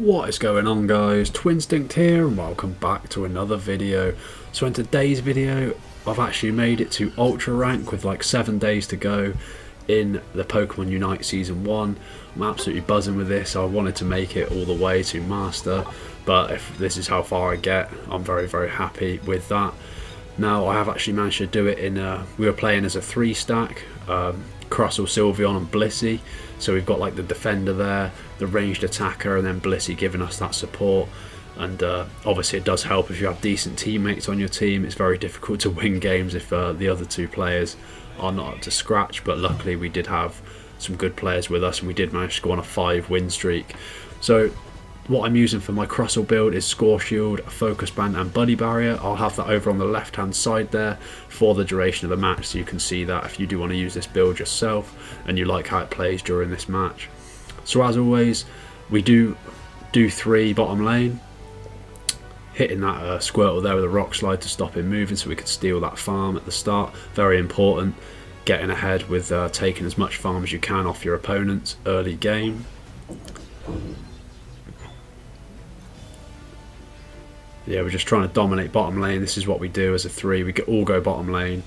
What is going on, guys? Twinstinct here and welcome back to another video. So in today's video I've actually made it to Ultra Rank with like 7 days to go in the Pokemon Unite Season 1. I'm absolutely buzzing with this. I wanted to make it all the way to Master, but if this is how far I get, I'm very happy with that. Now I have actually managed to do it in, we were playing as a 3-stack, Crustle, Sylveon and Blissey. So we've got like the defender there, the ranged attacker, and then Blissey giving us that support. And obviously it does help if you have decent teammates on your team. It's very difficult to win games if the other two players are not up to scratch, but luckily we did have some good players with us and we did manage to go on a 5-win streak. So what I'm using for my Crustle build is Score Shield, Focus Band and Buddy Barrier. I'll have that over on the left hand side there for the duration of the match, so you can see that if you do want to use this build yourself and you like how it plays during this match. So as always, we do 3 bottom lane, hitting that Squirtle there with a Rock Slide to stop him moving so we could steal that farm at the start. Very important, getting ahead with taking as much farm as you can off your opponents early game. Yeah, we're just trying to dominate bottom lane. This is what we do as a 3. We all go bottom lane.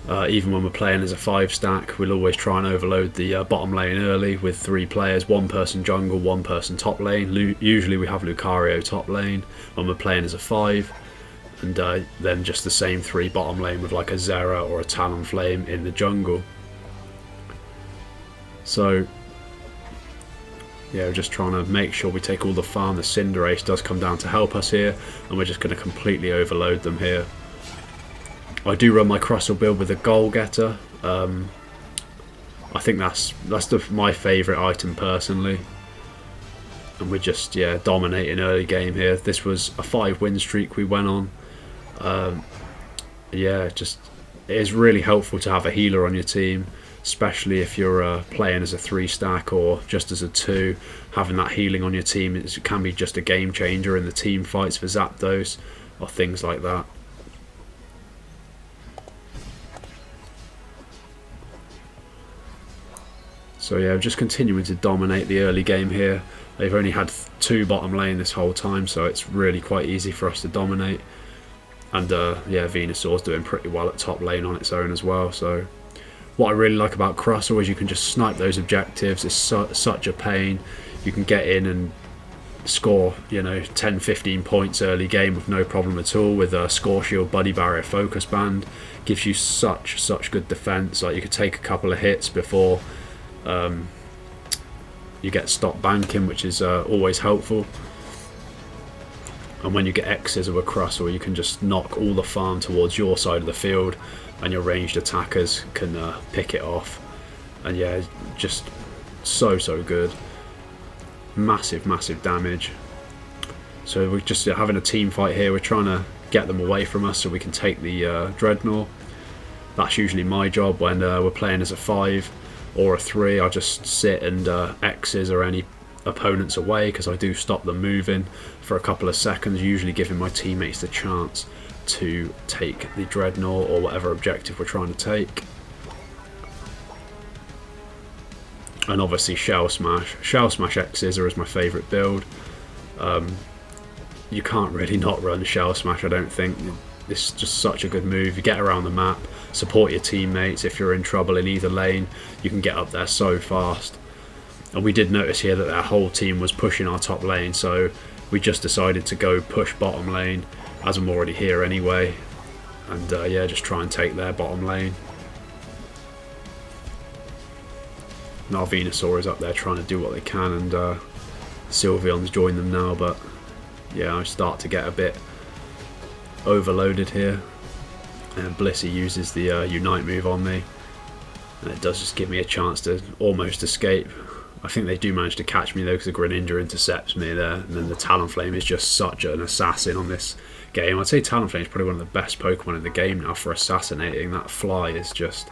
Even when we're playing as a 5-stack, we'll always try and overload the bottom lane early with 3 players, 1 person jungle, 1 person top lane. Usually we have Lucario top lane when we're playing as a 5, and then just the same 3 bottom lane with like a Zera or a Talonflame in the jungle. So yeah, we're just trying to make sure we take all the farm. The Cinderace does come down to help us here, and we're just going to completely overload them here. I do run my Crustle build with a Goal Getter. I think that's my favourite item personally. And we're just dominating early game here. This was a 5-win streak we went on. It is really helpful to have a healer on your team, especially if you're playing as a 3-stack or just as a 2. Having that healing on your team can be just a game changer in the team fights for Zapdos or things like that. So yeah, just continuing to dominate the early game here. They've only had 2 bottom lane this whole time, so it's really quite easy for us to dominate. And Venusaur's doing pretty well at top lane on its own as well. So what I really like about Crustle is you can just snipe those objectives. It's such a pain. You can get in and score 10-15 points early game with no problem at all with a Score Shield, Buddy Barrier, Focus Band. Gives you such good defense. Like, you could take a couple of hits before you get stopped banking, which is always helpful. And when you get X's with a Crustle, you can just knock all the farm towards your side of the field and your ranged attackers can pick it off. And yeah, just so good. Massive damage. So we're just having a team fight here. We're trying to get them away from us so we can take the Dreadnought. That's usually my job when we're playing as a 5 or a 3. I just sit and X's or any opponents away, because I do stop them moving for a couple of seconds, usually giving my teammates the chance to take the Dreadnought or whatever objective we're trying to take. And obviously Shell Smash X-Scissor is my favourite build. You can't really not run Shell Smash, I don't think. It's just such a good move. You get around the map, support your teammates. If you're in trouble in either lane, you can get up there so fast. And we did notice here that their whole team was pushing our top lane, so we just decided to go push bottom lane, as I'm already here anyway, and just try and take their bottom lane. And our Venusaur is up there trying to do what they can, and Sylveon's joined them now, but yeah, I start to get a bit overloaded here. And Blissey uses the Unite move on me, and it does just give me a chance to almost escape. I think they do manage to catch me though, because the Greninja intercepts me there, and then the Talonflame is just such an assassin on this game. I'd say Talonflame is probably one of the best Pokemon in the game now for assassinating. That fly is just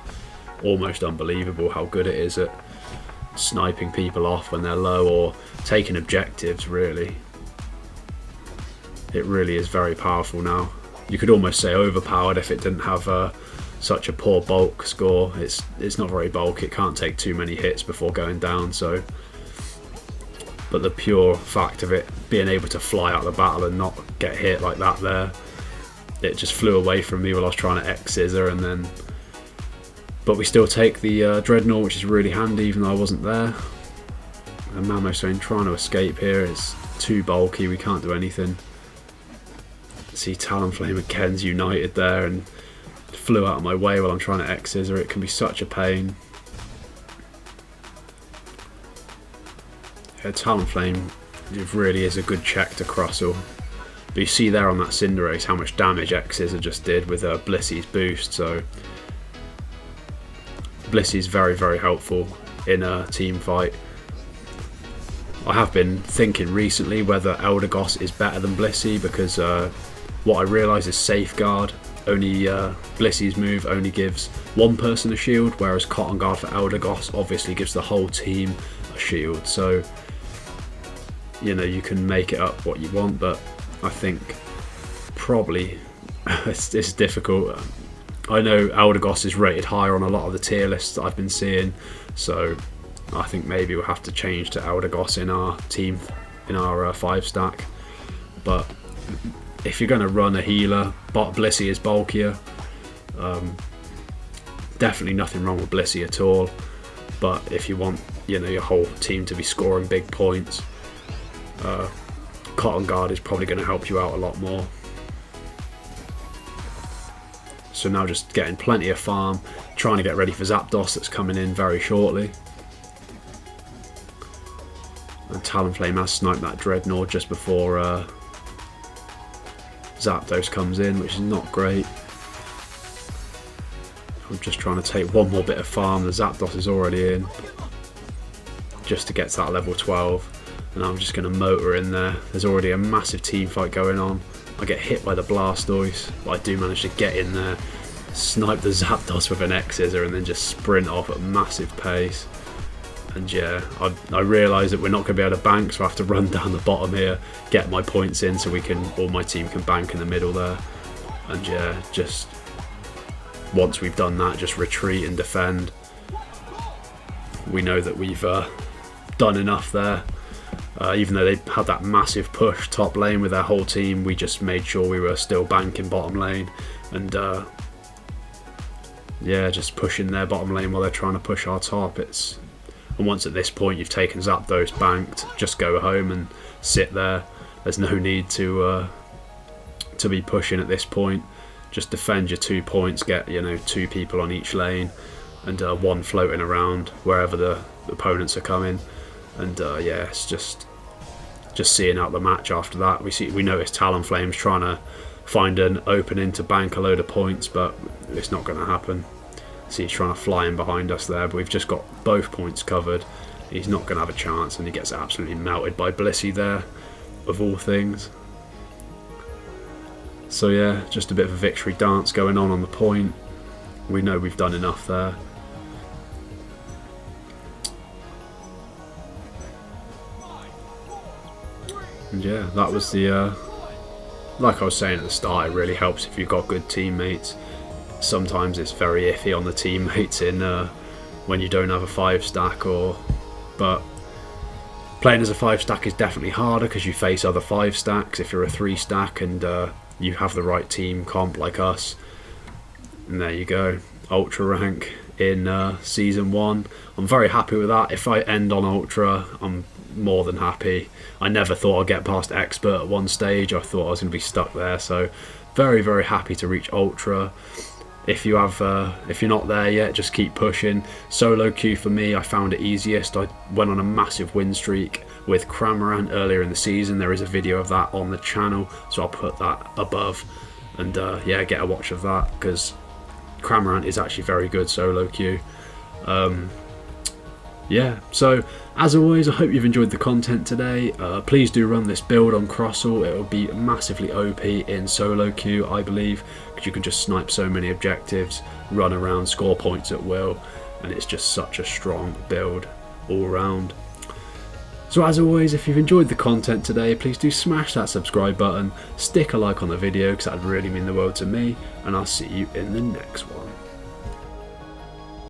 almost unbelievable how good it is at sniping people off when they're low or taking objectives, really. It really is very powerful now. You could almost say overpowered if it didn't have such a poor bulk score. It's not very bulky. It can't take too many hits before going down, so but the pure fact of it being able to fly out of the battle and not get hit like that there, it just flew away from me while I was trying to X-scissor, and then, but we still take the Dreadnought, which is really handy even though I wasn't there. And Mamoswine trying to escape here, it's too bulky, we can't do anything. See Talonflame and Ken's united there and flew out of my way while I'm trying to X-scissor. It can be such a pain. Yeah, Talonflame, it really is a good check to Crustle. But you see there on that Cinderace how much damage X-scissor just did with Blissey's boost, so Blissey's very, very helpful in a team fight. I have been thinking recently whether Eldegoss is better than Blissey, because what I realise is Safeguard, only Blissey's move only gives one person a shield, whereas Cotton Guard for Eldegoss obviously gives the whole team a shield. So, you know, you can make it up what you want, but I think probably it's difficult. I know Eldegoss is rated higher on a lot of the tier lists that I've been seeing, so I think maybe we'll have to change to Eldegoss in our team, in our 5-stack. But if you're going to run a healer, Blissey is bulkier. Definitely nothing wrong with Blissey at all. But if you want, you know, your whole team to be scoring big points, Cotton Guard is probably going to help you out a lot more. So now just getting plenty of farm, trying to get ready for Zapdos that's coming in very shortly. And Talonflame has sniped that Dreadnought just before Zapdos comes in, which is not great. I'm just trying to take one more bit of farm. The Zapdos is already in, just to get to that level 12. And I'm just going to motor in there. There's already a massive team fight going on. I get hit by the Blastoise, but I do manage to get in there, snipe the Zapdos with an X-scissor, and then just sprint off at a massive pace. And yeah, I realise that we're not going to be able to bank, so I have to run down the bottom here, get my points in so we can, all my team can bank in the middle there. And yeah, just once we've done that, just retreat and defend. We know that we've done enough there. Even though they had that massive push top lane with their whole team, we just made sure we were still banking bottom lane, and yeah, just pushing their bottom lane while they're trying to push our top. And once at this point you've taken Zapdos banked, just go home and sit there. There's no need to be pushing at this point. Just defend your 2 points, get, you know, 2 people on each lane, and one floating around wherever the opponents are coming. And yeah, it's just seeing out the match after that. We notice Talonflame's trying to find an opening to bank a load of points, but it's not going to happen. See, he's trying to fly in behind us there, but we've just got both points covered. He's not going to have a chance, and he gets absolutely melted by Blissey there, of all things. So yeah, just a bit of a victory dance going on the point. We know we've done enough there. And yeah, that was the, like I was saying at the start, it really helps if you've got good teammates. Sometimes it's very iffy on the teammates in when you don't have a 5-stack, but playing as a 5-stack is definitely harder because you face other 5-stacks if you're a 3-stack and you have the right team comp like us. And there you go, Ultra rank in Season 1. I'm very happy with that. If I end on Ultra, I'm more than happy. I never thought I'd get past Expert at one stage. I thought I was going to be stuck there, so very, very happy to reach Ultra. If you're not there yet, just keep pushing. Solo queue for me, I found it easiest. I went on a massive win streak with Cramorant earlier in the season. There is a video of that on the channel, so I'll put that above. And yeah, get a watch of that, because Cramorant is actually very good solo queue. Yeah, so as always, I hope you've enjoyed the content today. Please do run this build on Crustle. It will be massively OP in solo queue, I believe, because you can just snipe so many objectives, run around, score points at will, and it's just such a strong build all around. So as always, if you've enjoyed the content today, please do smash that subscribe button, stick a like on the video because that would really mean the world to me, and I'll see you in the next one.